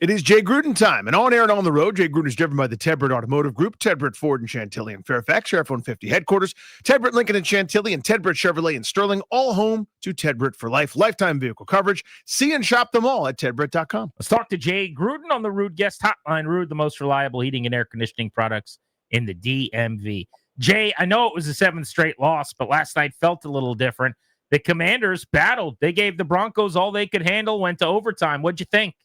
It is Jay Gruden time, and on air and on the road, Jay Gruden is driven by the Ted Britt Automotive Group, Ted Britt Ford in Chantilly and Fairfax, Sheriff 150 headquarters, Ted Britt Lincoln in Chantilly, and Ted Britt Chevrolet in Sterling, all home to Ted Britt for life, lifetime vehicle coverage. See and shop them all at tedbritt.com. Let's talk to Jay Gruden on the Rude Guest Hotline. Rude, the most reliable heating and air conditioning products in the DMV. Jay, I know it was a 7th straight loss, but last night felt a little different. The Commanders battled. They gave the Broncos all they could handle, went to overtime. What'd you think?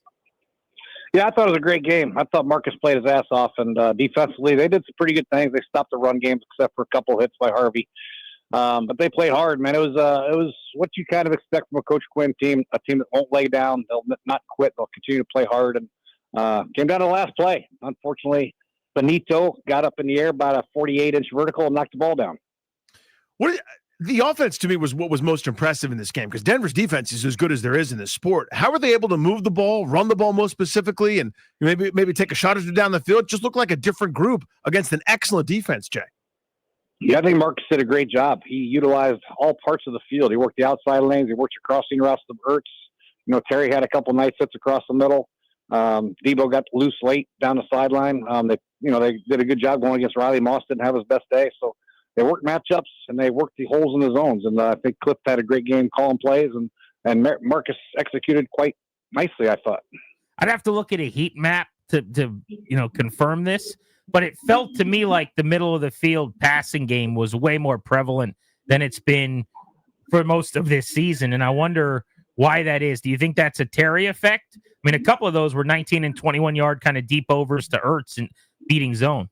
Yeah, I thought it was a great game. I thought Marcus played his ass off, and defensively, they did some pretty good things. They stopped the run games except for a couple hits by Harvey. But they played hard, man. It was what you kind of expect from a Coach Quinn team, a team that won't lay down. They'll not quit. They'll continue to play hard. And came down to the last play. Unfortunately, Benito got up in the air about a 48-inch vertical and knocked the ball down. The offense, to me, was what was most impressive in this game because Denver's defense is as good as there is in this sport. How are they able to move the ball, run the ball most specifically, and maybe take a shot or two down the field? It just looked like a different group against an excellent defense, Jay. Yeah, I think Marcus did a great job. He utilized all parts of the field. He worked the outside lanes. He worked your crossing routes to Ertz. Terry had a couple nice hits across the middle. Debo got loose late down the sideline. They did a good job going against Riley Moss. Didn't have his best day, so they worked matchups and they worked the holes in the zones. And I think Cliff had a great game calling plays, and Marcus executed quite nicely, I thought. I'd have to look at a heat map to confirm this, but it felt to me like the middle of the field passing game was way more prevalent than it's been for most of this season. And I wonder why that is. Do you think that's a Terry effect? I mean, a couple of those were 19 and 21 yard kind of deep overs to Ertz and beating zone.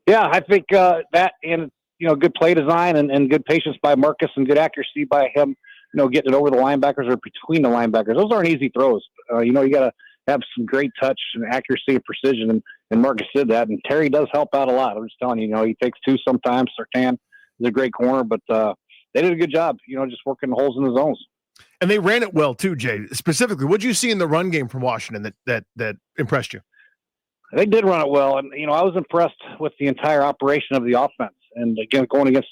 Yeah, I think that and, good play design and good patience by Marcus and good accuracy by him, getting it over the linebackers or between the linebackers. Those aren't easy throws. You got to have some great touch and accuracy and precision, and Marcus did that. And Terry does help out a lot. I'm just telling you, he takes two sometimes. Sertan is a great corner, but they did a good job, just working the holes in the zones. And they ran it well, too, Jay. Specifically, what did you see in the run game from Washington that impressed you? They did run it well, and I was impressed with the entire operation of the offense. And again, going against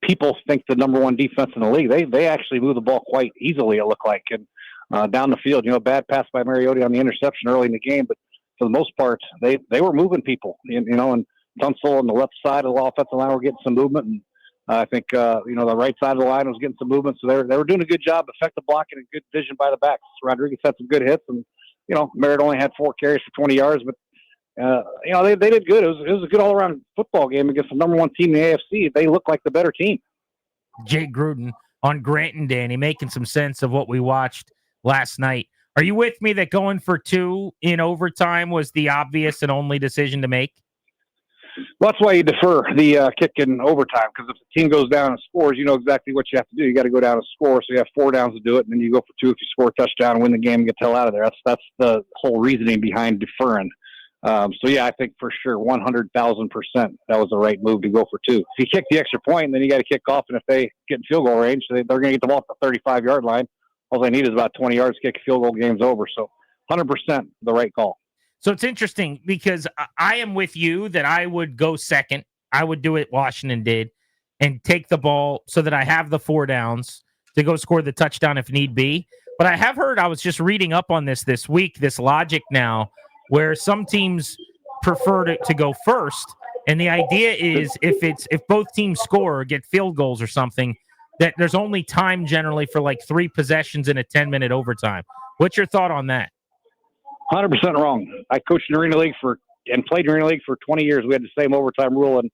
people think the number one defense in the league, they actually moved the ball quite easily. It looked like, and down the field, bad pass by Mariota on the interception early in the game, but for the most part, they were moving people. And Tunsil on the left side of the offensive line were getting some movement, and I think the right side of the line was getting some movement. So they were doing a good job, effective blocking and good vision by the backs. Rodriguez had some good hits, and Merritt only had 4 carries for 20 yards, but. They did good. It was a good all-around football game against the number one team in the AFC. They look like the better team. Jay Gruden on Grant and Danny, making some sense of what we watched last night. Are you with me that going for 2 in overtime was the obvious and only decision to make? Well, that's why you defer the kick in overtime, because if the team goes down and scores, you know exactly what you have to do. You got to go down and score, so you have 4 downs to do it, and then you go for 2 if you score a touchdown and win the game and get the hell out of there. That's the whole reasoning behind deferring. I think for sure 100,000% that was the right move to go for 2. If you kick the extra point, then you got to kick off, and if they get in field goal range, they're going to get the ball at the 35-yard line. All they need is about 20 yards to kick a field goal, game's over. So 100% the right call. So it's interesting because I am with you that I would go second. I would do what Washington did and take the ball so that I have the 4 downs to go score the touchdown if need be. But I have heard, I was just reading up on this week, this logic now, where some teams prefer to go first. And the idea is if both teams score or get field goals or something, that there's only time generally for like 3 possessions in a 10-minute overtime. What's your thought on that? 100% wrong. I coached in the Arena League and played in the Arena League for 20 years. We had the same overtime rule, and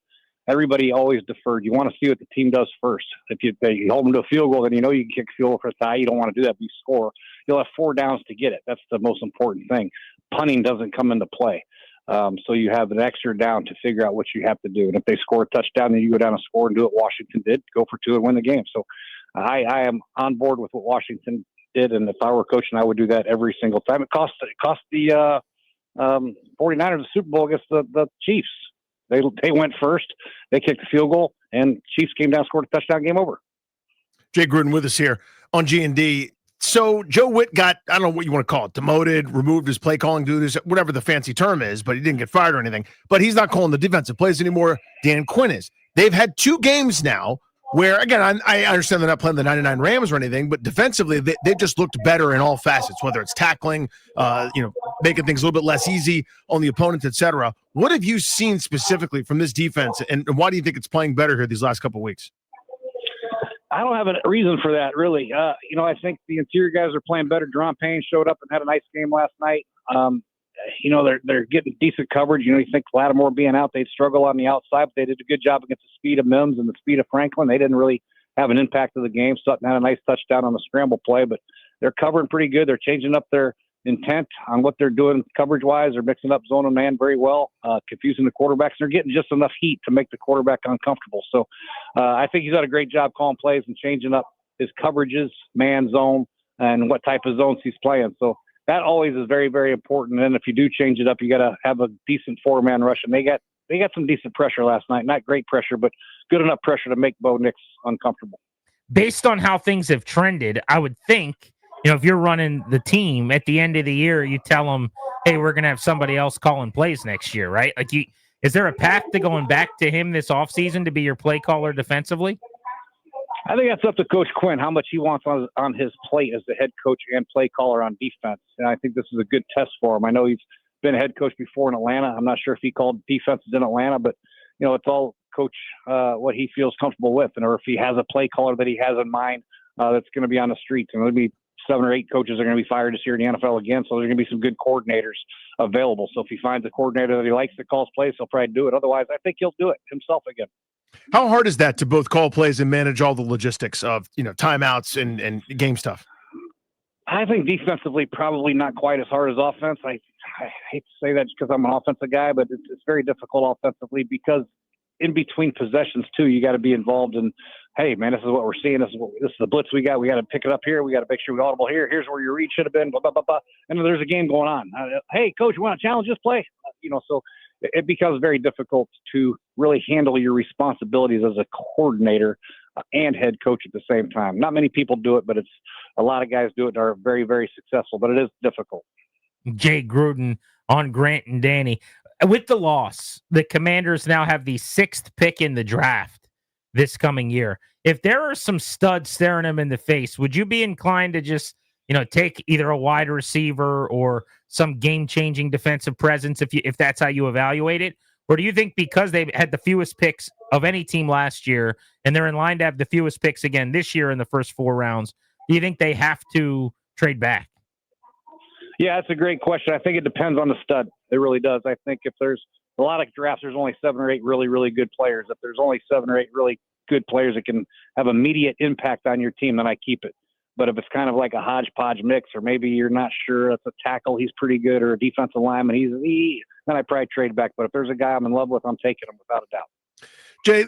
everybody always deferred. You want to see what the team does first. If you hold them to a field goal, then you can kick field goal for a tie. You don't want to do that if you score. You'll have 4 downs to get it. That's the most important thing. Punting doesn't come into play. So you have an extra down to figure out what you have to do. And if they score a touchdown, then you go down and score and do what Washington did, go for 2 and win the game. So I am on board with what Washington did. And if I were coaching, I would do that every single time. It cost the 49ers the Super Bowl against the Chiefs. They went first. They kicked the field goal, and Chiefs came down, scored a touchdown, game over. Jay Gruden with us here on G&D. So Joe Witt got, I don't know what you want to call it, demoted, removed his play calling duties, whatever the fancy term is, but he didn't get fired or anything. But he's not calling the defensive plays anymore. Dan Quinn is. They've had 2 games now where, again, I understand they're not playing the 99 Rams or anything, but defensively, they've just looked better in all facets, whether it's tackling, making things a little bit less easy on the opponent, et cetera. What have you seen specifically from this defense, and why do you think it's playing better here these last couple of weeks? I don't have a reason for that, really. I think the interior guys are playing better. Deron Payne showed up and had a nice game last night. They're getting decent coverage. You think Lattimore being out, they'd struggle on the outside, but they did a good job against the speed of Mims and the speed of Franklin. They didn't really have an impact of the game. Sutton had a nice touchdown on the scramble play, but they're covering pretty good. They're changing up their intent on what they're doing coverage-wise. They're mixing up zone and man very well, confusing the quarterbacks. They're getting just enough heat to make the quarterback uncomfortable. So I think he's done a great job calling plays and changing up his coverages, man, zone, and what type of zones he's playing. So that always is very, very important. And if you do change it up, you got to have a decent four-man rush. And they got some decent pressure last night. Not great pressure, but good enough pressure to make Bo Nix uncomfortable. Based on how things have trended, I would think, if you're running the team at the end of the year, you tell them, hey, we're going to have somebody else calling plays next year, right? Is there a path to going back to him this offseason to be your play caller defensively? I think that's up to Coach Quinn, how much he wants on his plate as the head coach and play caller on defense. And I think this is a good test for him. I know he's been a head coach before in Atlanta. I'm not sure if he called defenses in Atlanta, but, it's all coach what he feels comfortable with. Or if he has a play caller that he has in mind that's going to be on the streets. And there'll be 7 or 8 coaches are going to be fired this year in the NFL again, so there's going to be some good coordinators available. So if he finds a coordinator that he likes that calls plays, he'll probably do it. Otherwise, I think he'll do it himself again. How hard is that to both call plays and manage all the logistics of, timeouts and game stuff? I think defensively, probably not quite as hard as offense. I hate to say that just because I'm an offensive guy, but it's very difficult offensively because in between possessions too, you got to be involved in, hey man, this is what we're seeing. This is the blitz we got. We got to pick it up here. We got to make sure we audible here. Here's where your read should have been. Blah blah blah blah. And there's a game going on. Hey coach, you want to challenge this play? So it becomes very difficult to really handle your responsibilities as a coordinator and head coach at the same time. Not many people do it, but it's a lot of guys do it and are very, very successful, but it is difficult. Jay Gruden on Grant and Danny. With the loss, the Commanders now have the 6th pick in the draft this coming year. If there are some studs staring them in the face, would you be inclined to just, take either a wide receiver or some game-changing defensive presence if that's how you evaluate it? Or do you think because they had the fewest picks of any team last year and they're in line to have the fewest picks again this year in the first 4 rounds, do you think they have to trade back? Yeah, that's a great question. I think it depends on the stud. It really does. I think if there's a lot of drafts, there's only 7 or 8 really, really good players. If there's only 7 or 8 really good players that can have immediate impact on your team, then I keep it. But if it's kind of like a hodgepodge mix, or maybe you're not sure it's a tackle, he's pretty good, or a defensive lineman, then I probably trade back. But if there's a guy I'm in love with, I'm taking him without a doubt. Jay,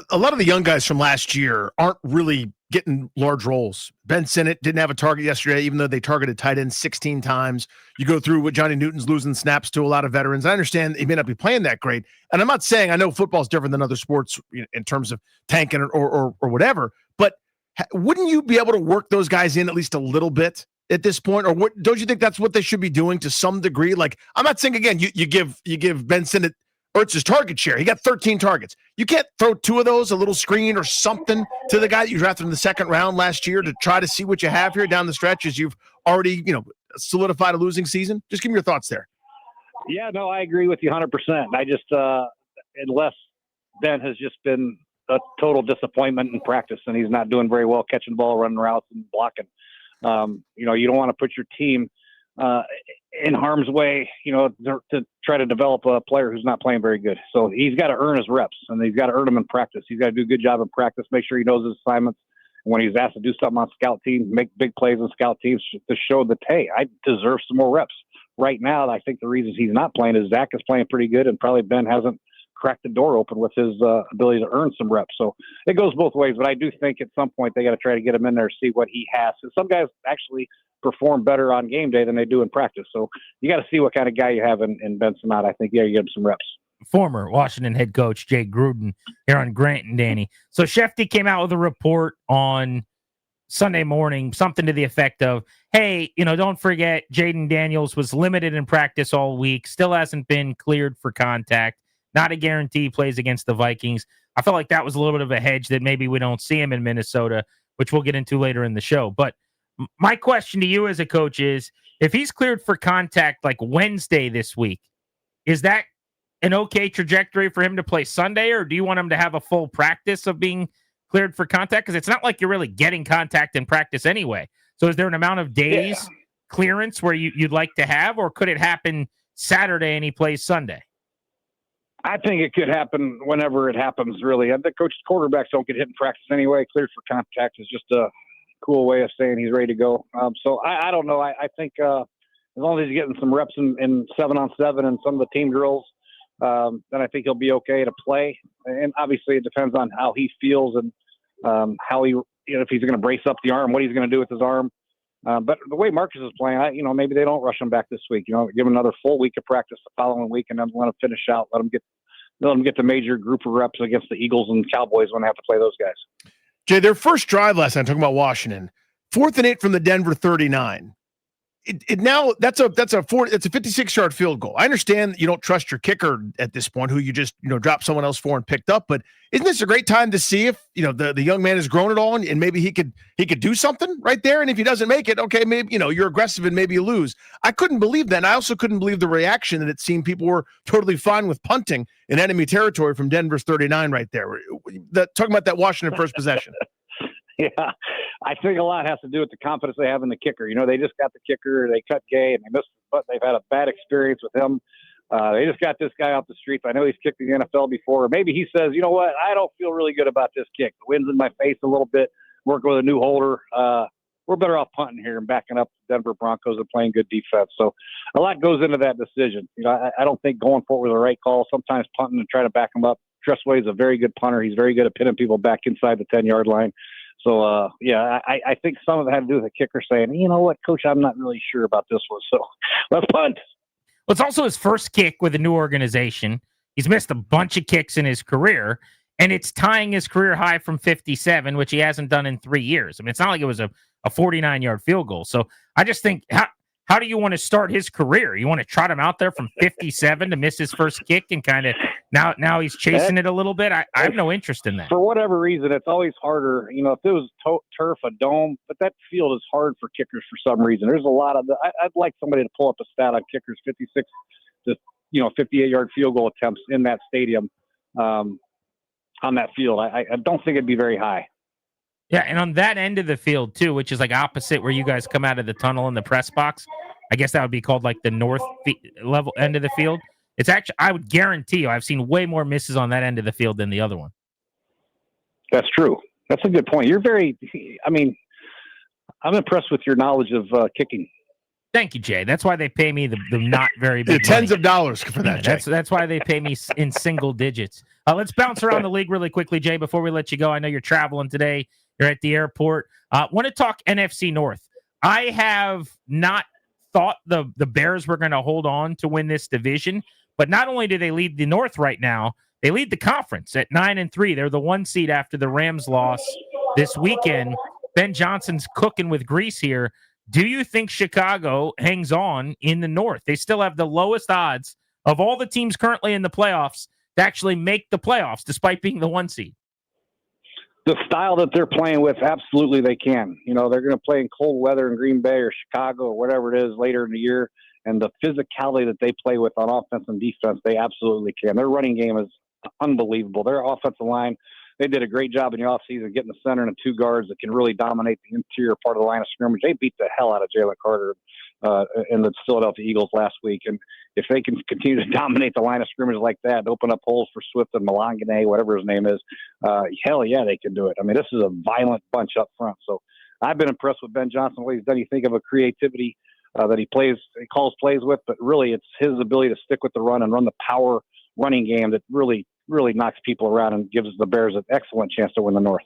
a lot of the young guys from last year aren't really getting large roles. Ben Sinnott didn't have a target yesterday, even though they targeted tight ends 16 times. You go through what Johnny Newton's losing snaps to a lot of veterans. I understand he may not be playing that great. And I'm not saying I know football's different than other sports in terms of tanking or whatever, but wouldn't you be able to work those guys in at least a little bit at this point? Or don't you think that's what they should be doing to some degree? Like, I'm not saying, again, you give Ben Sinnott Ertz's target share. He got 13 targets. You can't throw 2 of those, a little screen or something, to the guy that you drafted in the 2nd round last year to try to see what you have here down the stretch as you've already, solidified a losing season? Just give me your thoughts there. Yeah, no, I agree with you 100%. I just, unless Ben has just been a total disappointment in practice and he's not doing very well catching the ball, running routes, and blocking. You don't want to put your team in harm's way, to try to develop a player who's not playing very good. So he's got to earn his reps, and he's got to earn them in practice. He's got to do a good job in practice, make sure he knows his assignments. And when he's asked to do something on scout team, make big plays on scout teams to show that, hey, I deserve some more reps. Right now, I think the reasons he's not playing is Zach is playing pretty good, and probably Ben hasn't cracked the door open with his ability to earn some reps. So it goes both ways, but I do think at some point they got to try to get him in there, see what he has. And some guys actually perform better on game day than they do in practice. So you got to see what kind of guy you have in Ben Sinnott. I think, you get him some reps. Former Washington head coach Jay Gruden here on Grant and Danny. So Shefty came out with a report on Sunday morning, something to the effect of, hey, don't forget Jayden Daniels was limited in practice all week, still hasn't been cleared for contact. Not a guarantee he plays against the Vikings. I felt like that was a little bit of a hedge that maybe we don't see him in Minnesota, which we'll get into later in the show. But my question to you as a coach is, if he's cleared for contact like Wednesday this week, is that an okay trajectory for him to play Sunday, or do you want him to have a full practice of being cleared for contact? Because it's not like you're really getting contact in practice anyway. So is there an amount of days clearance where you'd like to have, or could it happen Saturday and he plays Sunday? I think it could happen whenever it happens, really. The coach's quarterbacks don't get hit in practice anyway. Cleared for contact is just a cool way of saying he's ready to go. So I don't know. I think as long as he's getting some reps in 7-on-7 and some of the team drills, then I think he'll be okay to play. And obviously it depends on how he feels and how he, if he's going to brace up the arm, what he's going to do with his arm. But the way Marcus is playing, maybe they don't rush him back this week. Give him another full week of practice the following week, and then let him finish out. Let him get the major group of reps against the Eagles and Cowboys when they have to play those guys. Jay, their first drive last night, talking about Washington, 4th and 8 from the Denver 39. That's a 56-yard field goal. I understand you don't trust your kicker at this point, who you just dropped someone else for and picked up. But isn't this a great time to see if the young man has grown at all, and maybe he could do something right there? And if he doesn't make it, okay, maybe you're aggressive and maybe you lose. I couldn't believe that. And I also couldn't believe the reaction that it seemed people were totally fine with punting in enemy territory from Denver's 39 right there. Talking about that Washington first possession. Yeah, I think a lot has to do with the confidence they have in the kicker. They just got the kicker, they cut Gay, and they missed, but they've had a bad experience with him. They just got this guy off the streets. I know he's kicked in the NFL before. Or maybe he says, you know what, I don't feel really good about this kick. The wind's in my face a little bit. Working with a new holder. We're better off punting here and backing up the Denver Broncos and playing good defense. So a lot goes into that decision. I don't think going for it was the right call. Sometimes punting and trying to back him up. Tressway is a very good punter. He's very good at pinning people back inside the 10-yard line. So, I think some of it had to do with the kicker saying, you know what, Coach, I'm not really sure about this one. So let's punt. Well, it's also his first kick with a new organization. He's missed a bunch of kicks in his career, and it's tying his career high from 57, which he hasn't done in 3 years. I mean, it's not like it was a 49-yard field goal. So I just think, how do you want to start his career? You want to trot him out there from 57 to miss his first kick and kind of now he's chasing it a little bit? I have no interest in that. For whatever reason, it's always harder. If it was turf, a dome, but that field is hard for kickers for some reason. There's a lot of I'd like somebody to pull up a stat on kickers, 56 to 58-yard field goal attempts in that stadium on that field. I don't think it'd be very high. Yeah, and on that end of the field, too, which is like opposite where you guys come out of the tunnel in the press box, I guess that would be called like the north level end of the field. It's actually, I would guarantee you, I've seen way more misses on that end of the field than the other one. That's true. That's a good point. I'm impressed with your knowledge of kicking. Thank you, Jay. That's why they pay me the not very big tens money. of dollars for that, Jay. That's why they pay me in single digits. Let's bounce around the league really quickly, Jay, before we let you go. I know you're traveling today. You're at the airport. Want to talk NFC North. I have not thought the Bears were going to hold on to win this division, but not only do they lead the North right now, they lead the conference at 9-3. They're the 1 seed after the Rams loss this weekend. Ben Johnson's cooking with grease here. Do you think Chicago hangs on in the North? They still have the lowest odds of all the teams currently in the playoffs to actually make the playoffs, despite being the 1 seed. The style that they're playing with, absolutely they can. They're going to play in cold weather in Green Bay or Chicago or whatever it is later in the year. And the physicality that they play with on offense and defense, they absolutely can. Their running game is unbelievable. Their offensive line, they did a great job in the offseason getting the center and the 2 guards that can really dominate the interior part of the line of scrimmage. They beat the hell out of Jalen Carter and the Philadelphia Eagles last week. And if they can continue to dominate the line of scrimmage like that and open up holes for Swift and Malangane, whatever his name is, hell yeah, they can do it. I mean, this is a violent bunch up front. So I've been impressed with Ben Johnson, what he's done. You think of a creativity that he calls plays with, but really it's his ability to stick with the run and run the power running game that really, really knocks people around and gives the Bears an excellent chance to win the North.